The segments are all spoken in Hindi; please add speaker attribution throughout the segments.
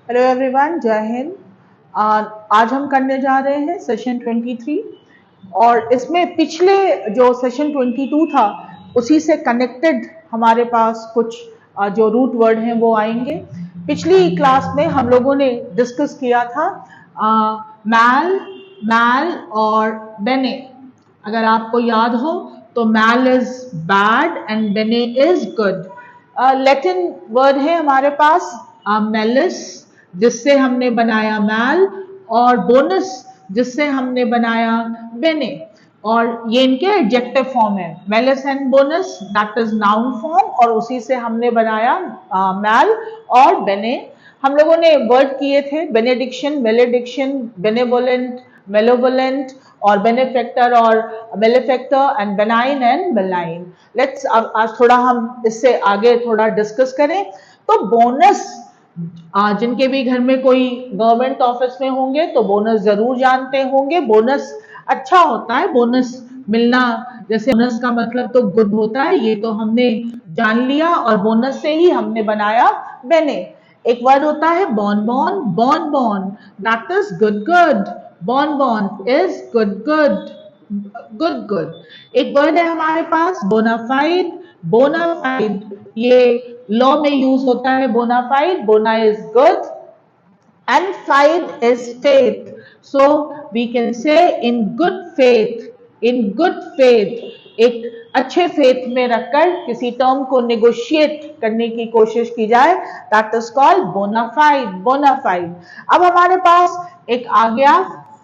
Speaker 1: हेलो एवरीवन, जय हिंद। आज हम करने जा रहे हैं सेशन 23 और इसमें पिछले जो सेशन 22 था उसी से कनेक्टेड हमारे पास कुछ जो रूट वर्ड हैं वो आएंगे। पिछली क्लास में हम लोगों ने डिस्कस किया था मैल, मैल और बेने। अगर आपको याद हो तो मैल इज बैड एंड बेने इज गुड। लैटिन वर्ड है हमारे पास मेलिस, जिससे हमने बनाया मैल, और बोनस जिससे हमने बनाया बेने। और ये इनके एडजेक्टिव फॉर्म है, malice and bonus, that is noun form, और उसी से हमने बनाया मैल और बेने। हम लोगों ने वर्ड किए थे बेनेडिक्शन, मेलेडिक्शन, बेनेवोलेंट, मेलोवोलेंट, और बेनेफेक्टर और malefactor, and benign and malign. Let's आज थोड़ा हम इससे आगे थोड़ा डिस्कस करें। तो बोनस, जिनके भी घर में कोई गवर्नमेंट ऑफिस में होंगे तो बोनस जरूर जानते होंगे। बोनस अच्छा होता है, बोनस मिलना, जैसे बोनस का मतलब तो गुड होता है, ये तो हमने जान लिया, और बोनस से ही हमने बनाया बेने। एक वर्ड होता है बॉन बॉन, बॉन बॉन, that is good good, bon bon is good good, good good. एक वर्ड है हमारे पास बोनाफाइड, बोनाफाइड, ये लॉ में यूज होता है bona fide, bona is good and five is faith. So we can say in good faith, in good faith, एक अच्छे फेथ में रखकर किसी टर्म को नेगोशिएट करने की कोशिश की जाए, that is called bona fide, bona fide. अब हमारे पास एक आ गया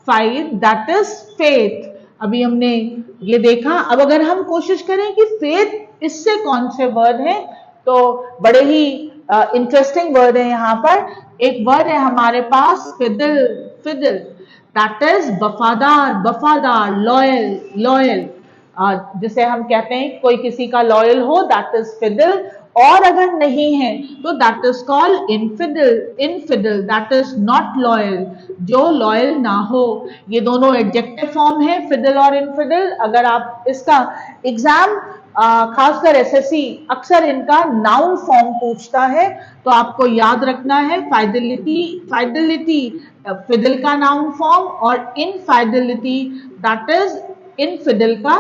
Speaker 1: फाइड, दैट इज फेथ। अभी हमने ये देखा। अब अगर हम कोशिश करें कि फेथ इससे कौन से वर्ड हैं, तो बड़े ही इंटरेस्टिंग वर्ड है यहाँ पर। एक वर्ड है हमारे पास फिदल, फिदल, दैट इज वफादार, वफादार, लॉयल, लॉयल। जिसे हम कहते हैं कोई किसी का लॉयल हो, दैट इज फिदल। और अगर नहीं है तो that is called infidel, infidel, that is not loyal, जो लॉयल ना हो। ये दोनों एडजेक्टिव फॉर्म है, फिदल और इनफिडल। अगर आप इसका एग्जाम खासकर एसएससी अक्सर इनका नाउन फॉर्म पूछता है, तो आपको याद रखना है फाइडेलिटी, फाइडेलिटी फिदल का नाउन फॉर्म, और इनफाइडेलिटी दैट इज इनफिडल का,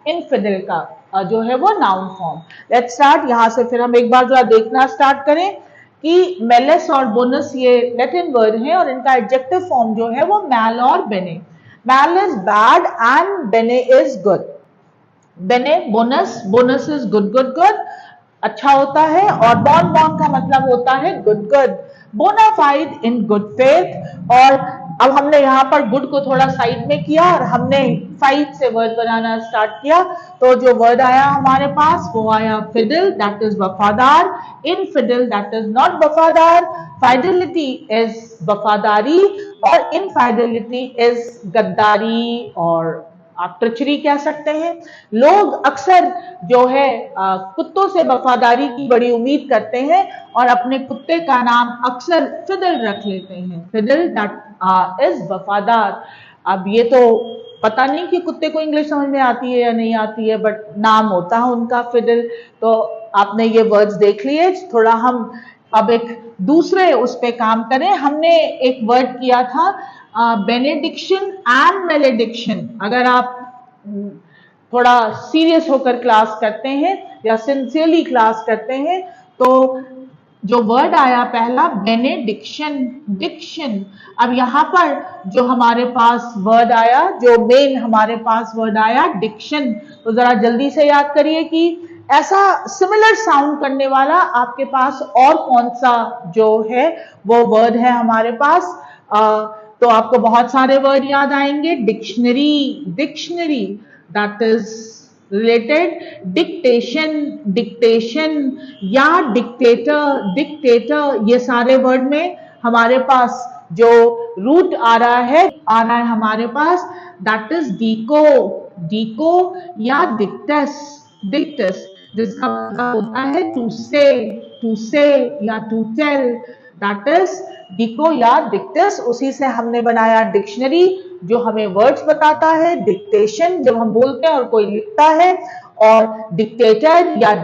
Speaker 1: इनफिडल का जो है वो नाउन फॉर्म। लेट्स स्टार्ट यहां से, फिर हम एक बार जो देखना स्टार्ट करें कि मेलेस और बोनस ये लैटिन वर्ड हैं और इनका एडजेक्टिव फॉर्म जो है वो मैल और बेने। मैल इज बैड एंड बेने इज गुड। बेने bonus, bonus is good good good, अच्छा होता है, और बॉन बॉन का मतलब होता है good good, bona fide in good faith. और अब हमने यहाँ पर गुड को थोड़ा साइड में किया और हमने फाइड से वर्ड बनाना स्टार्ट किया। तो जो वर्ड आया हमारे पास वो आया फिडल, दैट इज वफादार, इनफिडल दैट इज नॉट वफादार, फाइडेलिटी इज वफादारी, और इनफाइडेलिटी इज गद्दारी, और आप ट्रिचरी कह सकते हैं। लोग अक्सर जो है कुत्तों से वफादारी की बड़ी उम्मीद करते हैं और अपने कुत्ते का नाम अक्सर फिदल रख लेते हैं, फिदल दैट इज वफादार। अब ये तो पता नहीं कि कुत्ते को इंग्लिश समझ में आती है या नहीं आती है, बट नाम होता है उनका फिदल। तो आपने ये वर्ड्स देख लिए। थोड़ा हम अब एक दूसरे उस पे काम करें। हमने एक वर्ड किया था बेनेडिक्शन एंड मेलेडिक्शन। अगर आप थोड़ा सीरियस होकर क्लास करते हैं या सिंसियरली क्लास करते हैं, तो जो वर्ड आया पहला बेनेडिक्शन, डिक्शन। अब यहाँ पर जो हमारे पास वर्ड आया, जो मेन हमारे पास वर्ड आया डिक्शन, तो जरा जल्दी से याद करिए कि ऐसा सिमिलर साउंड करने वाला आपके पास और कौन सा जो है वो वर्ड है हमारे पास। तो आपको बहुत सारे वर्ड याद आएंगे। Dictionary, dictionary, that is related, dictation, dictation, या डिक्टेटर, डिक्टेटर, ये सारे वर्ड में हमारे पास जो रूट आ रहा है हमारे पास, दैट इज डीको, डीको, या डिक्टस, डिक्टस, जिसका मतलब होता है टू से या टू टेल, दैट इज डिको या डिक्टस। उसी से हमने बनाया डिक्शनरी जो हमें वर्ड्स बताता है, डिक्टेशन जब हम बोलते हैं और कोई लिखता है, और डिक्टेटर या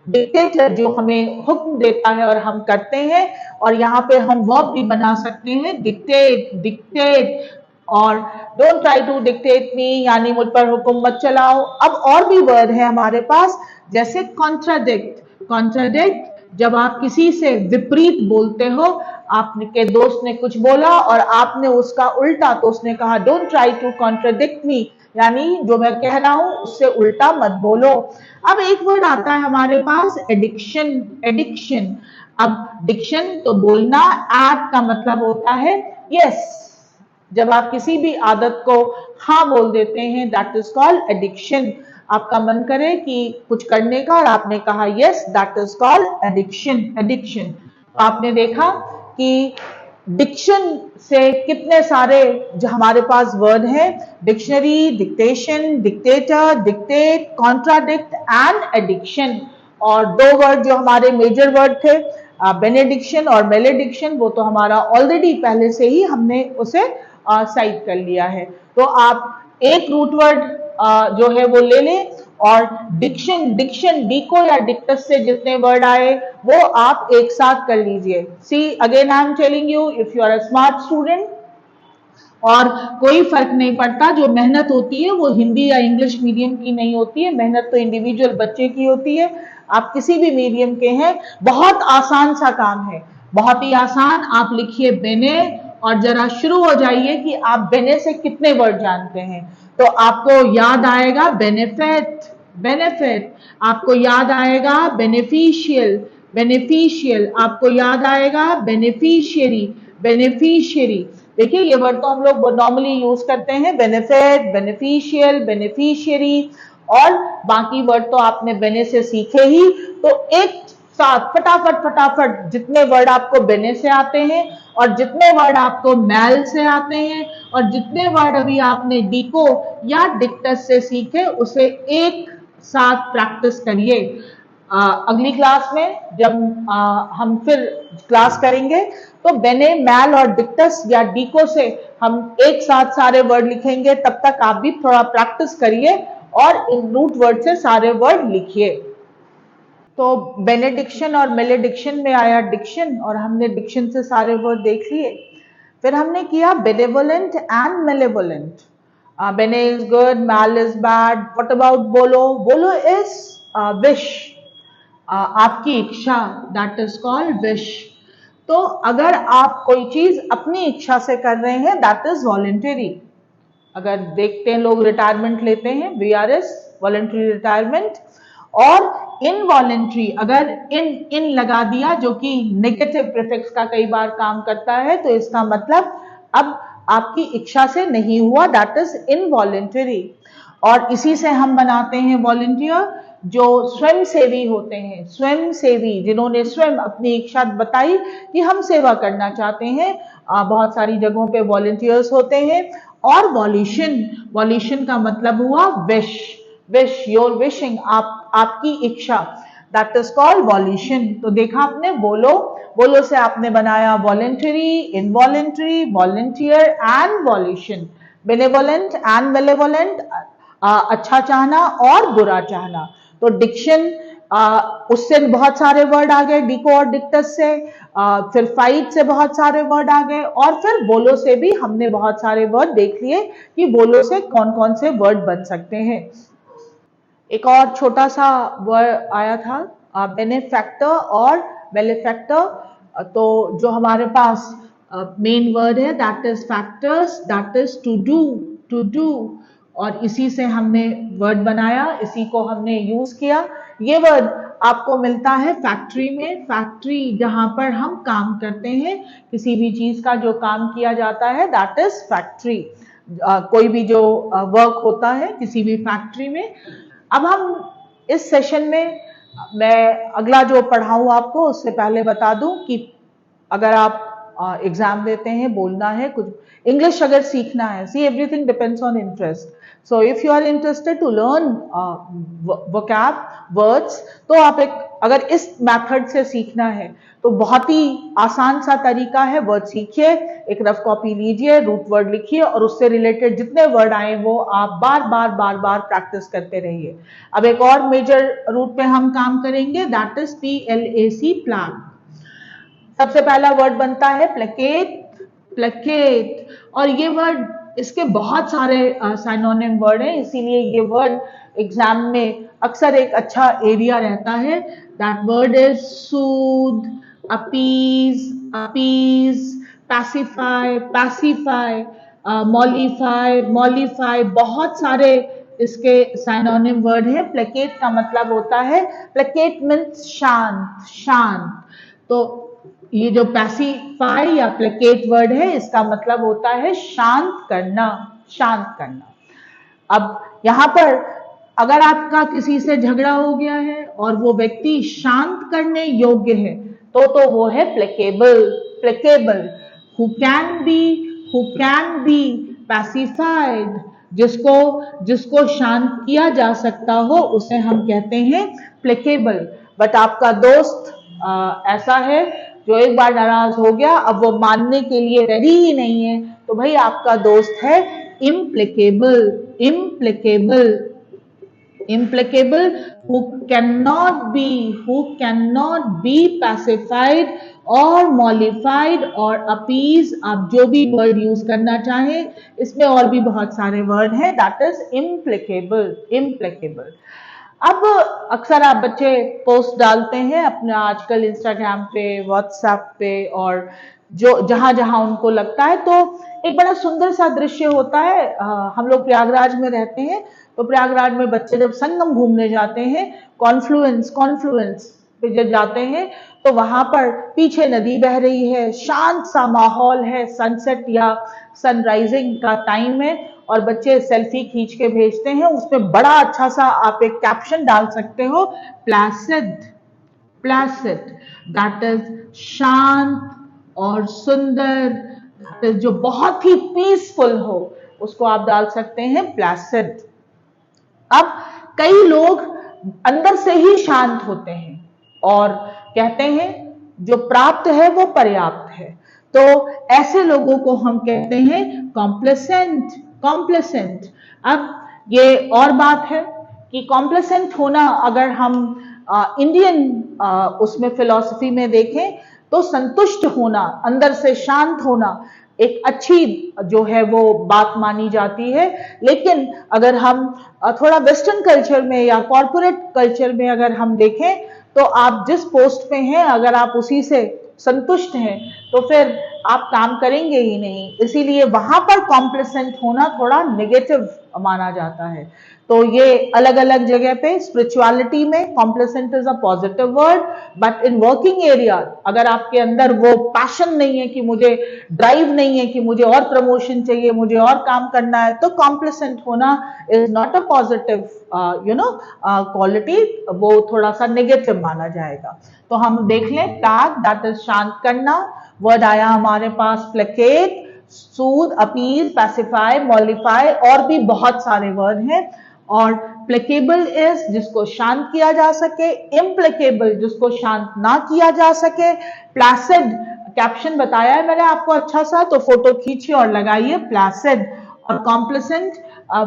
Speaker 1: डिक्टेटर जो हमें हुक्म देता है और हम करते हैं, और यहाँ पे हम वर्ब भी बना सकते हैं, डिक्टेट, डिक्टेट, और डोंट ट्राई टू डिक्टेट मी, यानी मुझ पर हुक्म मत चलाओ। अब और भी वर्ड है हमारे पास, जैसे कॉन्ट्राडिक्ट। कॉन्ट्राडिक्ट जब आप किसी से विपरीत बोलते हो, आपके दोस्त ने कुछ बोला और आपने उसका उल्टा, तो उसने कहा डोंट ट्राई टू कॉन्ट्राडिक्ट मी, यानी जो मैं कह रहा हूं उससे उल्टा मत बोलो। अब एक वर्ड आता है हमारे पास एडिक्शन। एडिक्शन, अब डिक्शन तो बोलना, एड का मतलब होता है यस। जब आप किसी भी आदत को हाँ बोल देते हैं, दैट इज कॉल्ड एडिक्शन। आपका मन करे कि कुछ करने का और आपने कहा yes, that is called addiction. Addiction, तो आपने देखा कि डिक्शन से कितने सारे जो हमारे पास वर्ड हैं, dictionary, dictation, dictator, dictate, contradict and addiction. और दो वर्ड जो हमारे मेजर वर्ड थे, बेनेडिक्शन और मेलेडिक्शन, वो तो हमारा ऑलरेडी पहले से ही हमने उसे साइड कर लिया है। तो आप एक रूट वर्ड जो है वो ले लें, और डिक्शन, डिक्शन, डिको या डिक्टस से जितने वर्ड आए वो आप एक साथ कर लीजिए। See again I am telling you, if you are a smart student, और कोई फर्क नहीं पड़ता, जो मेहनत होती है वो हिंदी या इंग्लिश मीडियम की नहीं होती है, मेहनत तो इंडिविजुअल बच्चे की होती है। आप किसी भी मीडियम के हैं, बहुत आसान सा काम है, बहुत ही आसान। आप लिखिए बेने, और जरा शुरू हो जाइए कि आप बेने से कितने वर्ड जानते हैं। तो आपको याद आएगा बेनिफिट, बेनिफिट, आपको याद आएगा बेनिफिशियल, बेनिफिशियल, आपको याद आएगा बेनिफिशियरी, बेनिफिशियरी। देखिए ये वर्ड तो हम लोग नॉर्मली यूज करते हैं, बेनिफिट, बेनिफिशियल, बेनिफिशियरी, और बाकी वर्ड तो आपने बेने से सीखे ही। तो एक साथ फटाफट फटाफट जितने वर्ड आपको बेने से आते हैं, और जितने वर्ड आपको मैल से आते हैं, और जितने वर्ड अभी आपने डीको या डिक्टस से सीखे, उसे एक साथ प्रैक्टिस करिए। अगली क्लास में जब हम फिर क्लास करेंगे, तो बेने, मैल और डिक्टस या डीको से हम एक साथ सारे वर्ड लिखेंगे। तब तक आप भी थोड़ा प्रैक्टिस करिए और इन रूट वर्ड से सारे वर्ड लिखिए। तो बेनेडिक्शन और मेलेडिक्शन में आया डिक्शन, और हमने डिक्शन से सारे वर्ड देख लिए। फिर हमने किया benevolent and malevolent. Bene is good, mal is bad. What about volo? Volo is wish, आपकी इच्छा, दैट इज कॉल्ड विश। तो अगर आप कोई चीज अपनी इच्छा से कर रहे हैं, दैट इज वॉलेंटरी। अगर देखते हैं लोग रिटायरमेंट लेते हैं, VRS, वॉलेंटरी रिटायरमेंट। और इनवॉलेंट्री, अगर इन लगा दिया जो कि नेगेटिव प्रीफिक्स का कई बार काम करता है, तो इसका मतलब अब आपकी इच्छा से नहीं हुआ, दैट इज इनवॉलेंटरी। और इसी से हम बनाते हैं वॉलेंटियर, जो स्वयं सेवी होते हैं, स्वयं सेवी, जिन्होंने स्वयं अपनी इच्छा बताई कि हम सेवा करना चाहते हैं। बहुत सारी जगहों पे वॉलेंटियर्स होते हैं। और वॉल्यूशन, वॉल्यूशन का मतलब हुआ विश, विश, योर विशिंग, आपकी इच्छा, दैट इज कॉल्ड वॉल्यूशन। तो देखा आपने, बोलो, बोलो से आपने बनाया voluntary, involuntary, volunteer and volition. Benevolent and malevolent, अच्छा चाहना और बुरा चाहना। तो डिक्शन, उससे बहुत सारे वर्ड आ गए, डिको और डिक्टस से। फिर फाइट से बहुत सारे वर्ड आ गए, और फिर बोलो से भी हमने बहुत सारे वर्ड देख लिए कि बोलो से कौन कौन से वर्ड बन सकते हैं। एक और छोटा सा वर्ड आया था बेनेफैक्टर और मेलेफैक्टर। तो जो हमारे पास मेन वर्ड है, that is factors, that is to do, to do. और इसी से हमने वर्ड बनाया, इसी को हमने यूज किया। ये वर्ड आपको मिलता है फैक्ट्री में। फैक्ट्री जहां पर हम काम करते हैं, किसी भी चीज का जो काम किया जाता है, दैट इज फैक्ट्री। कोई भी जो वर्क होता है किसी भी फैक्ट्री में। अब हम इस सेशन में, मैं अगला जो पढ़ाऊं आपको, उससे पहले बता दूं कि अगर आप एग्जाम देते हैं, बोलना है, कुछ इंग्लिश अगर सीखना है, see everything depends on interest. So if you are interested to learn vocab words, तो आप अगर इस मेथड से सीखना है तो बहुत ही आसान सा तरीका है। वर्ड सीखिए, एक रफ कॉपी लीजिए, रूट वर्ड लिखिए और उससे रिलेटेड जितने वर्ड आए वो आप बार बार प्रैक्टिस करते रहिए। अब एक और मेजर रूट पे हम काम करेंगे, दैट इज PLAC, प्लान। सबसे पहला वर्ड बनता है प्लेकेट, प्लेकेट। और ये वर्ड, इसके बहुत सारे साइनोनिम वर्ड हैं, इसीलिए ये वर्ड एग्जाम में अक्सर एक अच्छा एरिया रहता है। That word is soothe, appease, appease, pacify, pacify, mollify, mollify, बहुत सारे इसके साइनोनिम वर्ड है। प्लेकेट का मतलब होता है, प्लेकेट मीन्स शांत, शांत। तो ये जो पैसिफाई या प्लेकेट वर्ड है, इसका मतलब होता है शांत करना, शांत करना। अब यहाँ पर अगर आपका किसी से झगड़ा हो गया है और वो व्यक्ति शांत करने योग्य है, तो वो है प्लेकेबल, प्लेकेबल। हु कैन बी पैसिफाइड, जिसको शांत किया जा सकता हो उसे हम कहते हैं प्लेकेबल। बट आपका दोस्त ऐसा है जो एक बार नाराज हो गया, अब वो मानने के लिए रेडी ही नहीं है, तो भाई आपका दोस्त है implacable, implacable, implacable. who cannot be pacified और मॉलिफाइड और अपीज, आप जो भी वर्ड यूज करना चाहें, इसमें और भी बहुत सारे वर्ड हैं, दैट इज इम्प्लेकेबल, इम्प्लेकेबल। अब अक्सर आप बच्चे पोस्ट डालते हैं अपने, आजकल इंस्टाग्राम पे, व्हाट्सएप पे, और जो जहां जहां उनको लगता है, तो एक बड़ा सुंदर सा दृश्य होता है। हम लोग प्रयागराज में रहते हैं, तो प्रयागराज में बच्चे जब संगम घूमने जाते हैं, कॉन्फ्लुएंस पे जब जाते हैं, तो वहां पर पीछे नदी बह रही है, शांत सा माहौल है, सनसेट या सनराइजिंग का टाइम है, और बच्चे सेल्फी खींच के भेजते हैं। उसमें बड़ा अच्छा सा आप एक कैप्शन डाल सकते हो, प्लासिड, प्लासिड, दैट इज शांत और सुंदर, जो बहुत ही पीसफुल हो, उसको आप डाल सकते हैं प्लासिड। अब कई लोग अंदर से ही शांत होते हैं और कहते हैं जो प्राप्त है वो पर्याप्त है, तो ऐसे लोगों को हम कहते हैं कॉम्प्लेसेंट, कॉम्प्लेसेंट। अब ये और बात है कि कॉम्प्लेसेंट होना, अगर हम इंडियन उसमें फिलॉसफी में देखें, तो संतुष्ट होना, अंदर से शांत होना एक अच्छी जो है वो बात मानी जाती है। लेकिन अगर हम थोड़ा वेस्टर्न कल्चर में या कॉर्पोरेट कल्चर में अगर हम देखें, तो आप जिस पोस्ट पे हैं, अगर आप उसी से संतुष्ट हैं, तो फिर आप काम करेंगे ही नहीं। इसीलिए वहां पर कॉम्प्लेसेंट होना थोड़ा नेगेटिव माना जाता है। तो ये अलग अलग जगह पे, स्पिरिचुअलिटी में complacent is a positive word, but in working area अगर आपके अंदर वो पैशन नहीं है, कि मुझे ड्राइव नहीं है कि मुझे और प्रमोशन चाहिए, मुझे और काम करना है, तो कॉम्प्लेसेंट होना is not a positive quality, वो थोड़ा सा नेगेटिव माना जाएगा। तो हम देख लें, प्लाग दैट इज शांत करना, वर्ड आया हमारे पास प्लेकेट, सूद, अपील, पैसिफाई, मॉलिफाई, और भी बहुत सारे वर्ड हैं। और प्लेकेबल इज जिसको शांत किया जा सके, इम्प्लेकेबल जिसको शांत ना किया जा सके, प्लासिड कैप्शन बताया है मैंने आपको अच्छा सा, तो फोटो खींचिए और लगाइए प्लासिड। और कॉम्प्लेसेंट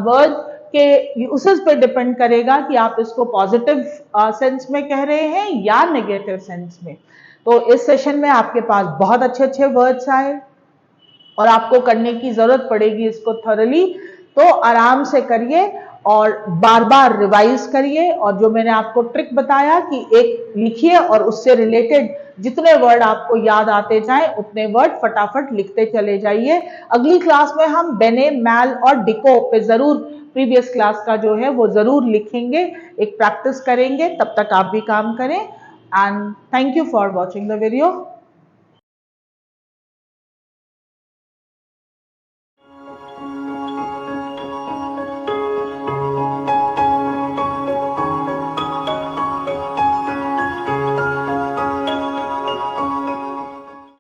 Speaker 1: वर्ड के यूसेस पे डिपेंड करेगा कि आप इसको पॉजिटिव सेंस में कह रहे हैं या नेगेटिव सेंस में। तो इस सेशन में आपके पास बहुत अच्छे अच्छे वर्ड्स आए और आपको करने की जरूरत पड़ेगी इसको थॉरली, तो आराम से करिए और बार बार रिवाइज करिए। और जो मैंने आपको ट्रिक बताया कि एक लिखिए और उससे रिलेटेड जितने वर्ड आपको याद आते जाएं, उतने वर्ड फटाफट लिखते चले जाइए। अगली क्लास में हम बेने, मैल और डिको पे जरूर प्रीवियस क्लास का जो है वो जरूर लिखेंगे, एक प्रैक्टिस करेंगे। तब तक आप भी काम करें, and thank you for watching the video.